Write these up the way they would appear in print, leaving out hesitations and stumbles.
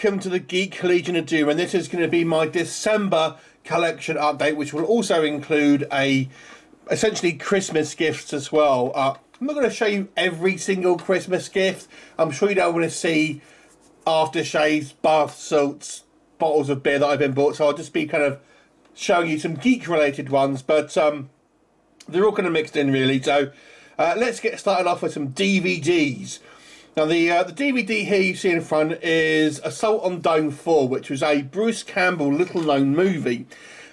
welcome to the Geek Legion of Doom, and this is going to be my December collection update, which will also include essentially Christmas gifts as well. I'm not going to show you every single Christmas gift. I'm sure you don't want to see aftershaves, bath salts, bottles of beer that I've been bought, so I'll just be kind of showing you some geek related ones, but they're all kind of mixed in really. So let's get started off with some DVDs. Now the DVD here you see in front is Assault on Dome 4, which was a Bruce Campbell little known movie,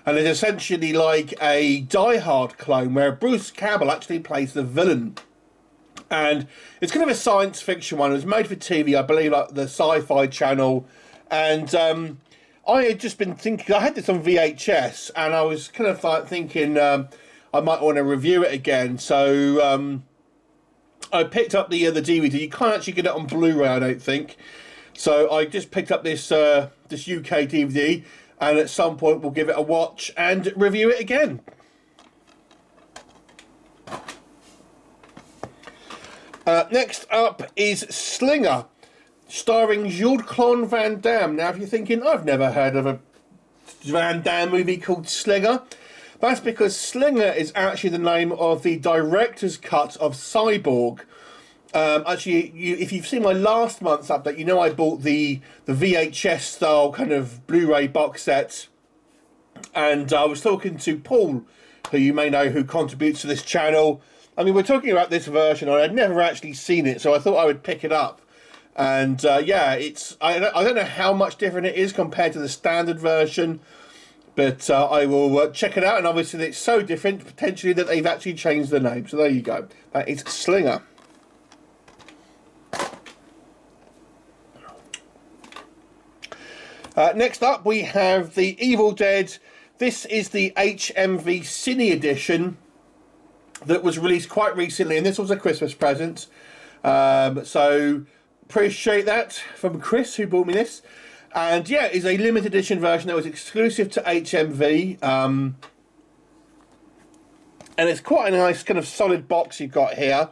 and it's essentially like a Die Hard clone where Bruce Campbell actually plays the villain. And it's kind of a science fiction one. It was made for TV, I believe, like the Sci-Fi Channel. And I had just been thinking, I had this on VHS, and I was kind of like thinking I might want to review it again. So I picked up the DVD. You can't actually get it on Blu-ray, I don't think. So I just picked up this this UK DVD, and at some point we'll give it a watch and review it again. Next up is Slinger, starring Jean-Claude Van Damme. Now, if you're thinking, I've never heard of a Van Damme movie called Slinger, that's because Slinger is actually the name of the director's cut of Cyborg. Actually, if you've seen my last month's update, you know I bought the VHS style kind of Blu-ray box set, and I was talking to Paul, who you may know, who contributes to this channel. I mean, we're talking about this version, and I'd never actually seen it, so I thought I would pick it up. And yeah, I don't know how much different it is compared to the standard version, but I will check it out. And obviously it's so different potentially that they've actually changed the name. So there you go. That is Slinger. Next up we have The Evil Dead. This is the HMV Cine edition that was released quite recently, and this was a Christmas present. So appreciate that from Chris, who bought me this. And yeah, it's a limited edition version that was exclusive to HMV. And it's quite a nice kind of solid box you've got here.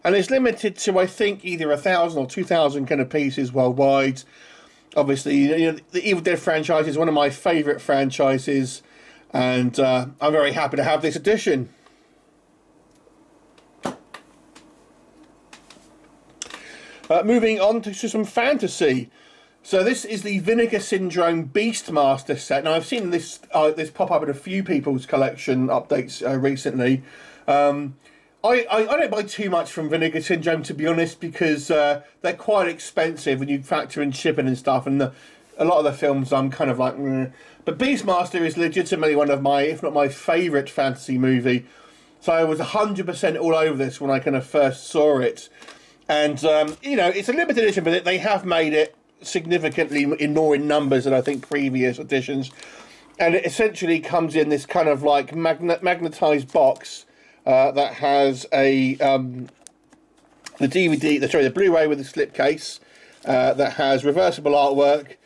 And it's limited to, I think, either 1,000 or 2,000 kind of pieces worldwide. Obviously, you know, the Evil Dead franchise is one of my favourite franchises. And I'm very happy to have this edition. Moving on to some fantasy. So this is the Vinegar Syndrome Beastmaster set. Now I've seen this pop up in a few people's collection updates recently. I don't buy too much from Vinegar Syndrome, to be honest, because they're quite expensive when you factor in shipping and stuff, and a lot of the films I'm kind of like, meh. But Beastmaster is legitimately one of my, if not my favourite fantasy movie. So I was 100% all over this when I kind of first saw it. And, you know, it's a limited edition, but they have made it significantly more in numbers than I think previous editions. And it essentially comes in this kind of like magnetized box that has the Blu-ray with a slipcase that has reversible artwork,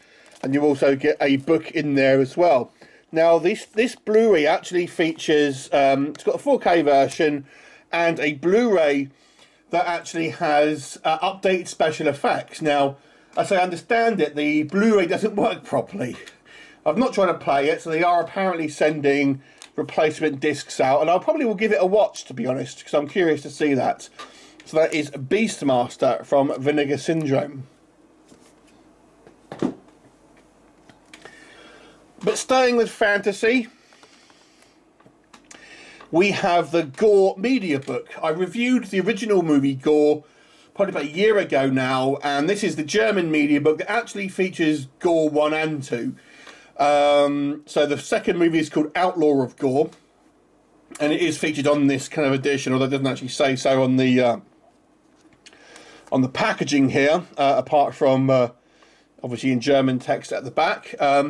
and you also get a book in there as well. Now, this Blu-ray actually features, it's got a 4K version and a Blu-ray that actually has updated special effects. Now, as I understand it, the Blu-ray doesn't work properly. I've not tried to play it, so they are apparently sending replacement discs out, and I probably will give it a watch, to be honest, because I'm curious to see that. So that is Beastmaster from Vinegar Syndrome. But staying with fantasy, we have the Gore media book. I reviewed the original movie Gore probably about a year ago now, and this is the German media book that actually features Gore 1 and 2. So the second movie is called Outlaw of Gore, and it is featured on this kind of edition, although it doesn't actually say so on the packaging here, apart from obviously in German text at the back. I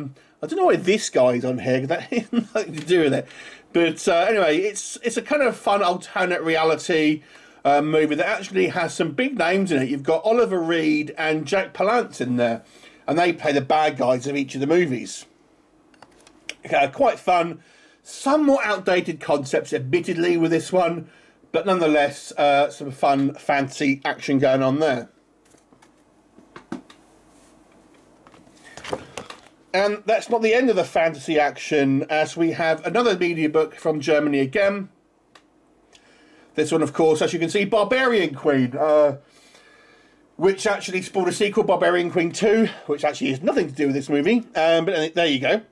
don't know why this guy's on here, because that has nothing to do with it. But anyway, it's a kind of fun alternate reality movie that actually has some big names in it. You've got Oliver Reed and Jack Palance in there, and they play the bad guys of each of the movies. Quite fun, somewhat outdated concepts admittedly with this one, but nonetheless some fun fantasy action going on there. And that's not the end of the fantasy action, as we have another media book from Germany again. This one, of course, as you can see, Barbarian Queen, which actually spawned a sequel, Barbarian Queen 2, which actually has nothing to do with this movie. But there you go.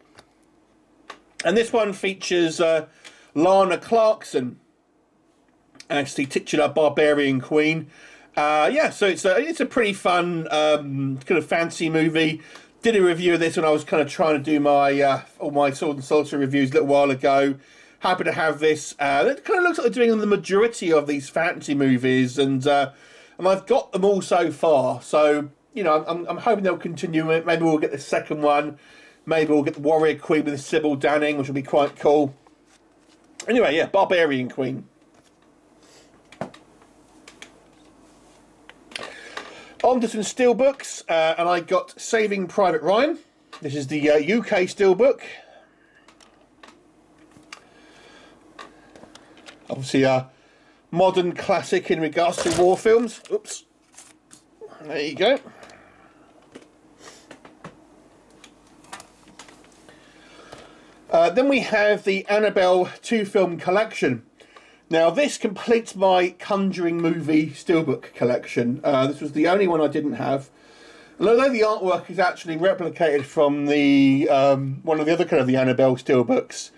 And this one features Lana Clarkson as the titular Barbarian Queen. Yeah, so it's a pretty fun kind of fantasy movie. Did a review of this when I was kind of trying to do my all my Sword and Sorcery reviews a little while ago. Happy to have this. It kind of looks like they're doing the majority of these fantasy movies, and I've got them all so far. So you know, I'm hoping they'll continue it. Maybe we'll get the second one. Maybe we'll get the Warrior Queen with Sybil Danning, which will be quite cool. Anyway, yeah, Barbarian Queen. On to some steelbooks, and I got Saving Private Ryan. This is the UK steelbook. Obviously a modern classic in regards to war films. Oops. There you go. Then we have the Annabelle 2-film collection. Now this completes my Conjuring movie steelbook collection. This was the only one I didn't have. And although the artwork is actually replicated from the one of the other kind of the Annabelle steelbooks,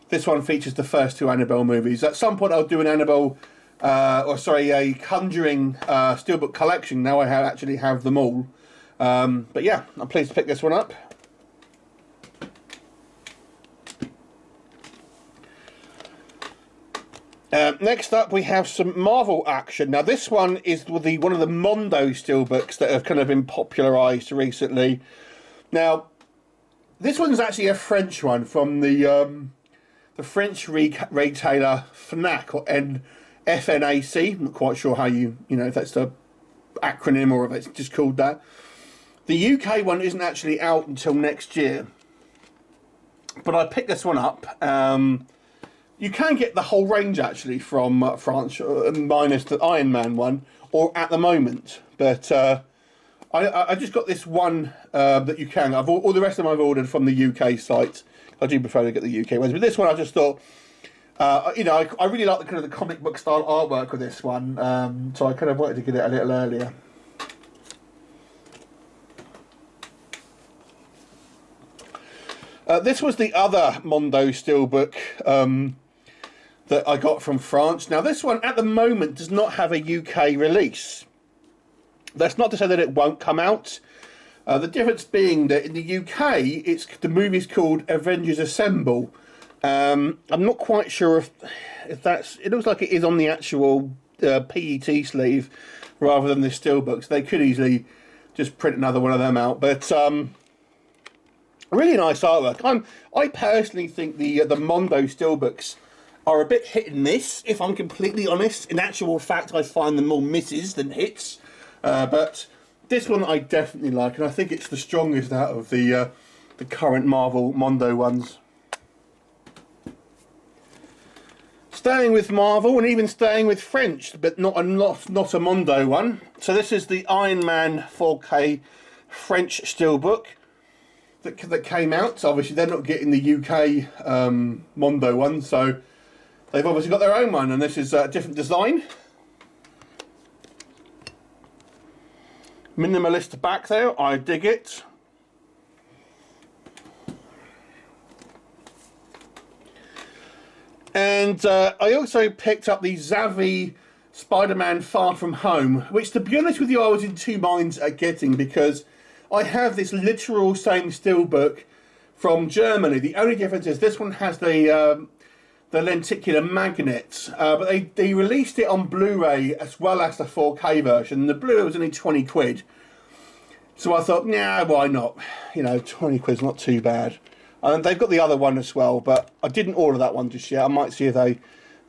this one features the first 2 Annabelle movies. At some point I'll do an Annabelle, a Conjuring steelbook collection. Now I actually have them all. But yeah, I'm pleased to pick this one up. Next up we have some Marvel action. Now this one is one of the Mondo steelbooks that have kind of been popularised recently. Now this one's actually a French one from the French retailer Fnac, or FNAC. I'm not quite sure how you know if that's the acronym or if it's just called that. The UK one isn't actually out until next year, but I picked this one up. You can get the whole range actually from France, minus the Iron Man one, or at the moment. But I just got this one that you can. All the rest of them I've ordered from the UK site. I do prefer to get the UK ones, but this one I just thought, you know, I really like the kind of the comic book style artwork with this one, so I kind of wanted to get it a little earlier. This was the other Mondo steelbook that I got from France. Now this one at the moment does not have a UK release. That's not to say that it won't come out. The difference being that in the UK, the movie's called Avengers Assemble. I'm not quite sure if that's... It looks like it is on the actual PET sleeve rather than the steelbook. So they could easily just print another one of them out. But really nice artwork. I personally think the Mondo steelbooks are a bit hit and miss, if I'm completely honest. In actual fact, I find them more misses than hits. But this one I definitely like, and I think it's the strongest out of the current Marvel Mondo ones. Staying with Marvel, and even staying with French, but not a Mondo one. So this is the Iron Man 4K French steelbook that came out. So obviously they're not getting the UK Mondo one, so they've obviously got their own one, and this is a different design. Minimalist back there, I dig it. And I also picked up the Xavi SpiderMan Far From Home, which, to be honest with you, I was in 2 minds at getting, because I have this literal same steelbook from Germany. The only difference is this one has the lenticular magnet, but they released it on Blu-ray as well as the 4K version. The Blu-ray was only 20 quid. So I thought, nah, why not? You know, 20 quid's not too bad. And they've got the other one as well, but I didn't order that one just yet. I might see if I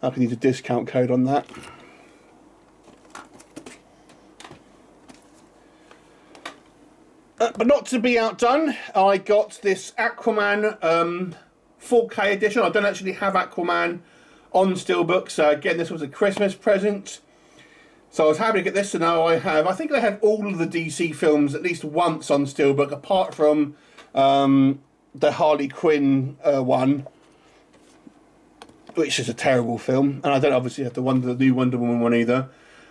can use a discount code on that. But not to be outdone, I got this Aquaman 4K edition. I don't actually have Aquaman on steelbook, so again, this was a Christmas present. So I was happy to get this, and now I think I have all of the DC films at least once on steelbook, apart from the Harley Quinn one, which is a terrible film, and I don't obviously have the new Wonder Woman one either.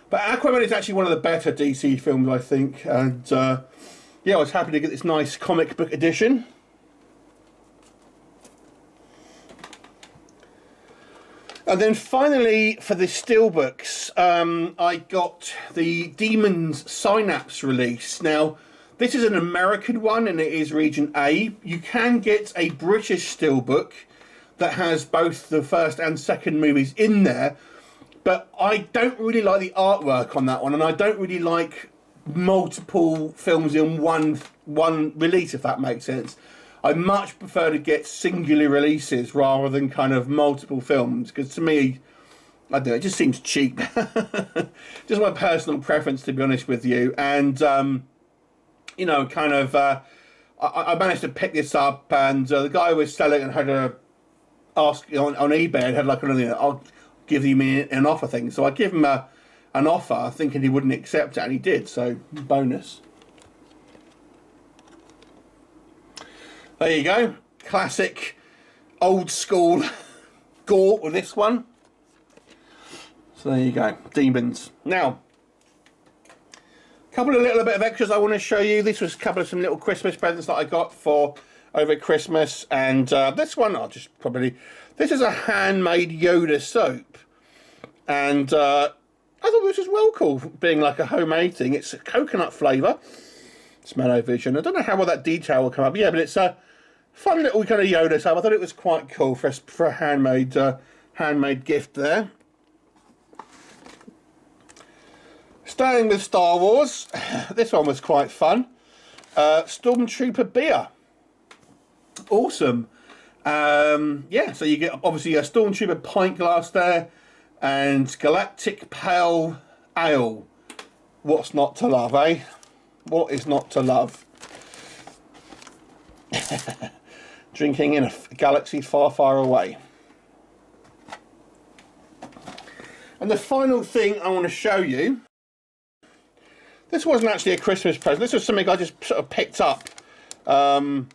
But Aquaman is actually one of the better DC films, I think, and yeah, I was happy to get this nice comic book edition. And then finally, for the steelbooks, I got the Demons Synapse release. Now, this is an American one, and it is Region A. You can get a British steelbook that has both the first and second movies in there, but I don't really like the artwork on that one, and I don't really like multiple films in one release, if that makes sense. I much prefer to get singular releases rather than kind of multiple films, because to me, I don't know, it just seems cheap. Just my personal preference, to be honest with you. And, you know, kind of, I managed to pick this up, and the guy who was selling it had to ask on eBay, and had like another, I'll give you an offer thing. So I give him an offer, thinking he wouldn't accept it, and he did, so bonus. There you go, classic, old school Gore with this one. So there you go, Demons. Now, a couple of little bit of extras I want to show you. This was a couple of some little Christmas presents that I got for over Christmas, and this one this is a handmade Yoda soap, and I thought this was well cool, being like a homemade thing. It's a coconut flavour, smell-o-vision. I don't know how well that detail will come up, yeah, but it's a fun little kind of Yoda soap. I thought it was quite cool for a handmade gift there. Staying with Star Wars, this one was quite fun. Stormtrooper Beer. Awesome. Yeah, so you get obviously a Stormtrooper pint glass there, and Galactic Pale Ale. What's not to love, eh? What is not to love? Drinking in a galaxy far, far away. And the final thing I want to show you, this wasn't actually a Christmas present. This was something I just sort of picked up. And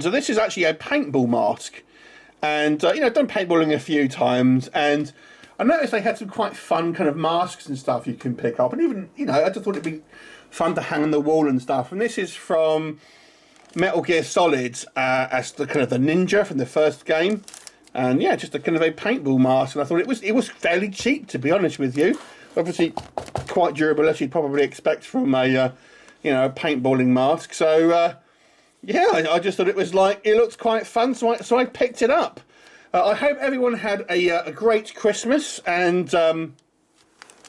this is actually a paintball mask. And, you know, I've done paintballing a few times, and I noticed they had some quite fun kind of masks and stuff you can pick up. And even, you know, I just thought it'd be fun to hang on the wall and stuff. And this is from Metal Gear Solid, as the kind of the ninja from the first game. And yeah, just a kind of a paintball mask. And I thought it was fairly cheap, to be honest with you. Obviously quite durable, as you'd probably expect from a, you know, a paintballing mask. So, yeah, I just thought it was like, it looks quite fun, so I picked it up. I hope everyone had a great Christmas, and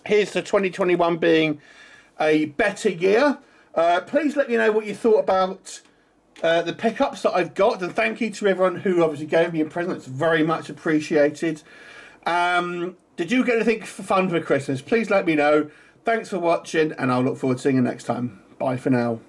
here's to 2021 being a better year. Please let me know what you thought about the pickups that I've got, and thank you to everyone who obviously gave me a present. It's very much appreciated. Did you get anything fun for Christmas? Please let me know. Thanks for watching, and I'll look forward to seeing you next time. Bye for now.